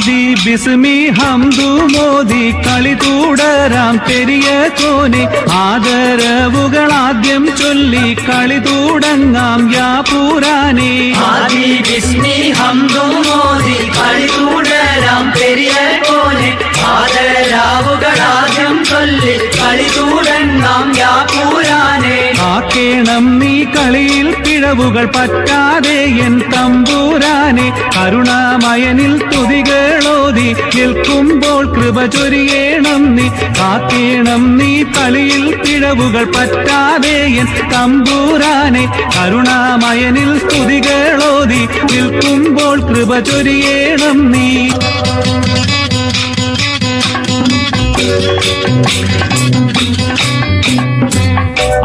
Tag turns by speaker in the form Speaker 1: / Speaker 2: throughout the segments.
Speaker 1: ആദി ബിസ്മി ഹംദു മോദി കളി തുടരാം പെരിയ കോനെ ആദരവുകളാദ്യം ചൊല്ലി കളി തുടങ്ങാം യാ പുരാനെ
Speaker 2: ആദി ബിസ്മി ഹംദു മോദി കളി തുടരാം പെരിയ കോനെ ആദരവുകളാദ്യം ചൊല്ലി കളി തുടങ്ങാം യാ പുരാനെ
Speaker 1: ആക്കേണം നീ കളിയിൽ പിഴവുകൾ പറ്റാതെ എൻ തമ്പുരാനെ കരുണാമയനിൽ തുതികളോതി നിൽക്കുമ്പോൾ കൃപ ചൊരിയേണം നീ കാക്കേണം നീ കളിയിൽ പിഴവുകൾ പറ്റാതെ എൻ തമ്പുരാനെ കരുണാമയനിൽ തുതികളോതി നിൽക്കുമ്പോൾ കൃപ ചൊരിയേണം നീ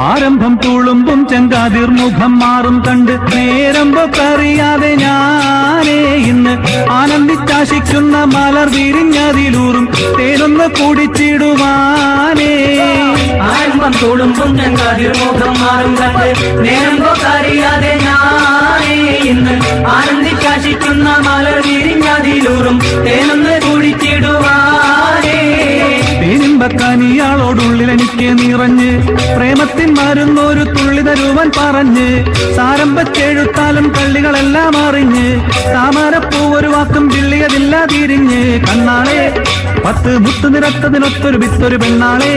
Speaker 1: ആരംഭം തുളുമ്പും ചെങ്കാതിർ മുഖം മാറും കണ്ട് നേരമ്പൊക്കറിയാതെ ഞാനേ ഇന്ന് ആനന്ദിച്ചാശിക്കുന്ന മലർ വിരിഞ്ഞതിലൂറും തേനൊന്ന് കുടിച്ചിടുവാനേ
Speaker 2: ആരംഭം തുളുമ്പും ചെങ്കാതിർ മുഖം മാറും കണ്ട് നേരമ്പൊക്കറിയാതെ ഞാനേ ഇന്ന് ആനന്ദിച്ചാശിക്കുന്ന മലർ വിരിഞ്ഞതിലൂറും തേനൊന്ന് കുടിച്ചിടുവാനേ
Speaker 1: തേനിമ്പക്കനിയാളോടുള്ളിൽ എനിക്ക് നിറഞ്ഞ് പ്രേമത്തിൻ മരുന്നൊരു തുള്ളി തരുവൻ പറഞ്ഞ് സാരംഭത്തെഴുത്താലും കള്ളികളെല്ലാം അറിഞ്ഞ് താമരപ്പൂ ഒരു വാക്കും ചിള്ളിയതില്ല തിരിഞ്ഞ് കണ്ണാളെ 10 മുത്ത് നിറത്തതിനൊത്തൊരു വിത്തൊരു പെണ്ണാളെ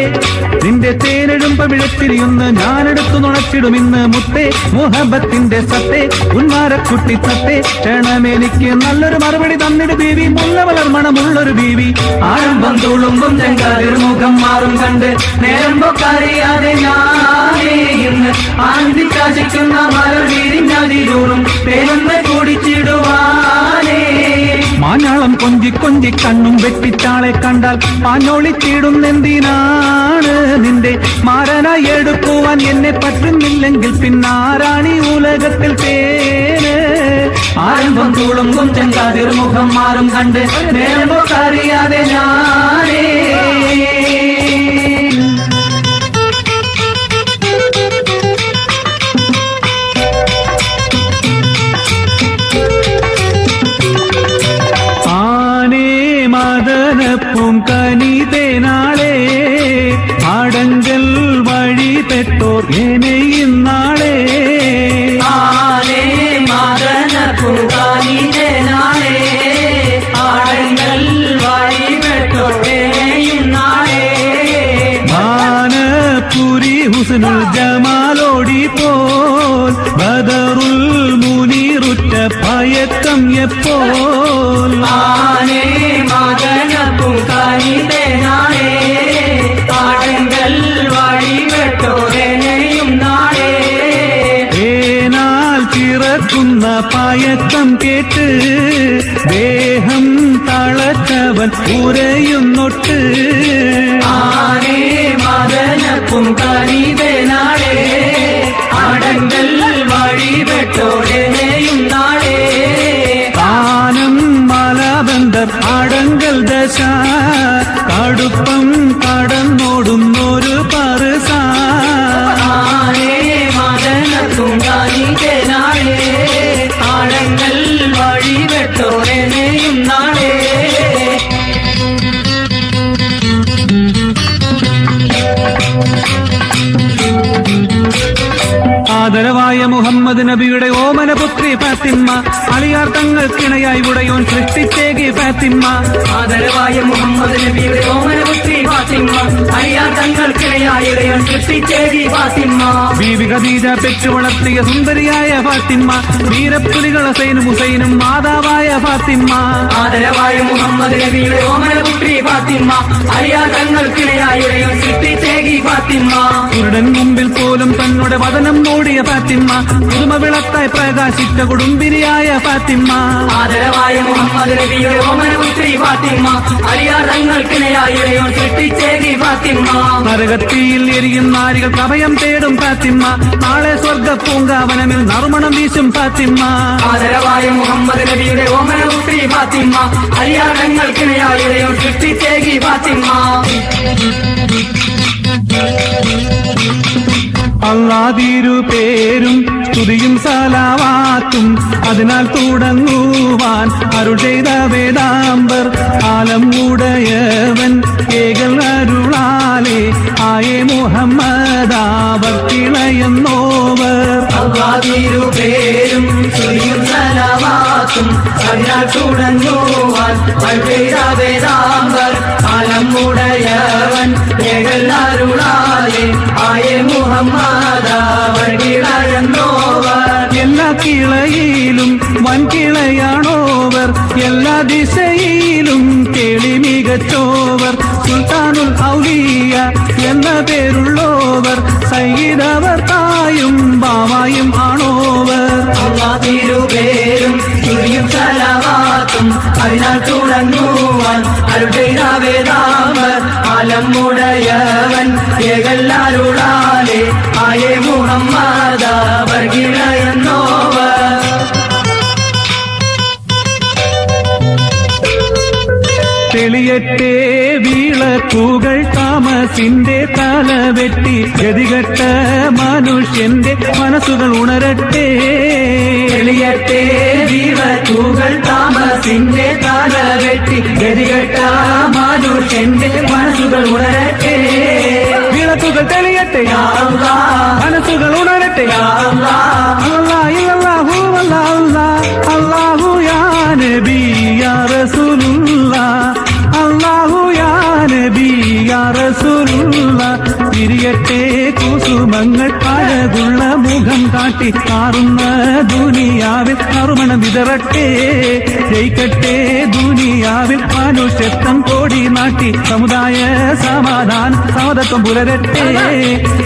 Speaker 1: നിന്റെ തേനെഴുമ്പ വിഴത്തിരിയൊന്ന് ഞാനെടുത്തു നുണച്ചിടുമിന്ന് മുത്തേ മുഹബത്തിന്റെ സത്തേ ഉന്മാരക്കുട്ടി സത്തേ ക്ഷണമെനിക്ക് നല്ലൊരു മറുപടി തന്നിട് ബീവി മുല്ല വളർമണമുള്ളൊരു ബീവി
Speaker 2: ആരംഭം തുളുമ്പും ചെങ്കാതിർ മുഖം മാറും കണ്ട് നേരമ്പൊക്കറിയാതെ ഞാനേ ഇന്ന് ആനന്ദിച്ചാശിക്കുന്ന മലർ വിരിഞ്ഞതിലൂറും പേരൊന്ന് കുടിച്ചിടുവാനേ
Speaker 1: മാഞ്ഞാളം കൊഞ്ചി കൊഞ്ചി കണ്ണും വെട്ടിച്ചാളെ കണ്ടാൽ പാഞ്ഞോളിച്ചിടുന്നെന്തിനാണ് നിന്റെ മാരനായി എടുക്കുവാൻ എന്നെ പറ്റുന്നില്ലെങ്കിൽ പിന്നാരാണി ഉലകത്തിൽ തേന്
Speaker 2: ആരംഭം തുളുമ്പും ചെങ്കാതിർ മുഖം മാറും കണ്ട് നേരമ്പൊക്കറിയാതെ ഞാനേ
Speaker 1: മദനപ്പും കനിതേനാളെ ആടങ്കൽ വഴി പെട്ടോർ എനെയിന്നാളെ
Speaker 2: ആനേ മദനപ്പും കനിതേനാളെ ആടങ്കൽ വഴി പെട്ടോർ എനെയിന്നാളെ
Speaker 1: മാനപുരി ഹുസ്നുൽ ജമാലോടി പോൽ ബദറുൽ മുനീറുറ്റ ഭയക്കം എപ്പോൾ
Speaker 2: ആനേ മദനപ്പും കനിതേനാളെ ആടങ്കൽ വഴി പെട്ടോരെയും നാളെ
Speaker 1: ഏനാൽ ചിറക്കുന്ന പയക്കം കേട്ട് ദേഹം തളച്ചവൻ ഉരയുന്നൊട്ട്
Speaker 2: ആനേ മദനപ്പും കനിതേനാളെ ആടങ്കൽ വഴി പെട്ടോരെയും നാളെ
Speaker 1: താനം മലബന്ധർ അടങ്കൽ ദശ കടുപ്പം കടന്നോടുന്നൊരു പറുസ
Speaker 2: ആനേ മദനപ്പും കനിതേനാളെ ആടങ്കൽ വഴി പെട്ടോരെയും നാളെ
Speaker 1: ആദരവായ മുഹമ്മദ് നബിയുടെ ഓമനപുത്രി ഫാത്തിമ്മ അളിയാർ തങ്ങൾക്കിണയായി ഉടയോൻ സൃഷ്ടിച്ചേകി ഫാത്തിമ്മ
Speaker 2: ആദരവായ മുഹമ്മദ് നബിയുടെ ഓമനപുത്രി ഫാത്തിമ്മ അയ്യാ തങ്ങൾക്കിടയായിടയൻ സൃഷ്ടിച്ചേരി ഫാത്തിമ്മ
Speaker 1: ബീവി ഖദീജ പെറ്റു വളർത്തിയ സുന്ദരിയായ ഫാത്തിമ്മ വീരപ്പുലികൾ ഹുസൈനും ഹുസൈനും മാതാവായ ഫാത്തിമ്മ
Speaker 2: ആദരവായ മുഹമ്മദ് നബിയുടെ ഓമനപുത്രി ഫാത്തിമ്മ അയ്യാ തങ്ങൾക്കിടയായിടയൻ സൃഷ്ടിച്ചേരി ഫാത്തിമ്മ
Speaker 1: കുരുടൻ മുമ്പിൽ പോലും തന്നുടെ വദനം മൂടിയ ഫാത്തിമ്മ പുതുമ വിളക്കായി പ്രകാശിച്ച കുടുംബിനിയായ ഫാത്തിമ്മ
Speaker 2: ആദരവായ മുഹമ്മദ് നബിയുടെ ഓമനപുത്രി ഫാത്തിമ്മ അയ്യാ തങ്ങൾക്കിടയായിടയൻ സൃഷ്ടിച്ചേരി ഫാത്തിമ്മ
Speaker 1: നരകത്തിയിൽ എരിയും നാരികൾക്ക് അഭയം തേടും ഫാത്തിമ്മ നാളെ സ്വർഗ പൂങ്കാവനമിൽ നറുമണം വീശും ഫാത്തിമ്മ
Speaker 2: ആദരവായ മുഹമ്മദ് നബിയുടെ ഓമനപുത്രി ഫാത്തിമ്മ അയ്യാ തങ്ങൾക്കിടയായിടയൻ സൃഷ്ടിച്ചേരി ഫാത്തിമ്മ
Speaker 1: അല്ലാതിരു പേരും തുതിയും സലാവാത്തും അതിനാൽ തുടങ്ങുവാൻ അരുൾ ചെയ്ത വേദാംബർ ആലം ഉടയവൻ ഏകൽ അരുളാലേ ആയേ മുഹമ്മദാവർ കിളയെന്നോവർ
Speaker 2: അള്ളാഹുവിരുപേരും സ്തുതിയും സലാവാത്തും അതിനാൽ തുടങ്ങുവാൻ വേദാംബർ ആലമുടയവൻ ഏകൽ അരുളാലേ ആയേ മുഹമ്മദാവർ കിളയെന്നോവർ
Speaker 1: എല്ലാ കിളയിലും വൻകിളയാണോവർ എല്ലാ ദിശയിലും കേളി മികച്ചോവർ സുൽത്താനുൽ ഔലിയ എന്ന പേരുള്ളോവർ സയ്യിദവർ തായും ബാവായും ആണോവർ
Speaker 2: അള്ളാഹുവിരുപേരും സ്തുതിയും സലാവാത്തും അതിനാൽ തുടങ്ങുവാൻ വേദാംബർ ആലമുടയവൻ ഏകൽ അരുളാലേ ആയേ മുഹമ്മദാവർ കിളയെന്നോവർ
Speaker 1: തെളിയട്ടെ വിളക്കുകൾ താമസിന്റെ തല വെട്ടി ഗതികെട്ട മനുഷ്യന്റെ മനസ്സുകൾ ഉണരട്ടെ
Speaker 2: തെളിയട്ടെ വിളക്കുകൾ താമസിന്റെ തല വെട്ടി ഗതികെട്ട മനുഷ്യന്റെ മനസ്സുകൾ ഉണരട്ടെ
Speaker 1: വിളക്കുകൾ തെളിയട്ടെ
Speaker 2: യാ അല്ലാഹ്
Speaker 1: മനസ്സുകൾ ഉണരട്ടെ
Speaker 2: യാ അല്ലാഹ്
Speaker 1: അല്ലാഹു അല്ലാഹു യാ നബി യാ റസൂലുള്ളാഹ് അല്ലാഹു യാ നബി യാ റസൂലുള്ളാഹ് തിരിയട്ടെ കുസുമങ്ങൾ അഴകുള്ള മുഖം കാട്ടി കാറുന്ന ദുനിയാവിൽ നറുമണം വിതറട്ടെ ജയിക്കട്ടെ ദുനിയാവിൽ മനുഷ്യത്വം കോടി നാട്ടി സമുദായ സമാധാനം സമതത്വം പുലരട്ടെ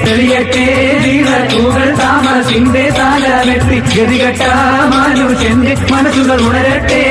Speaker 2: തെളിയട്ടെ വിളക്കുകൾ താമസിന്റെ തല വെട്ടി ഗതികെട്ട മനുഷ്യന്റെ മനസ്സുകൾ ഉണരട്ടെ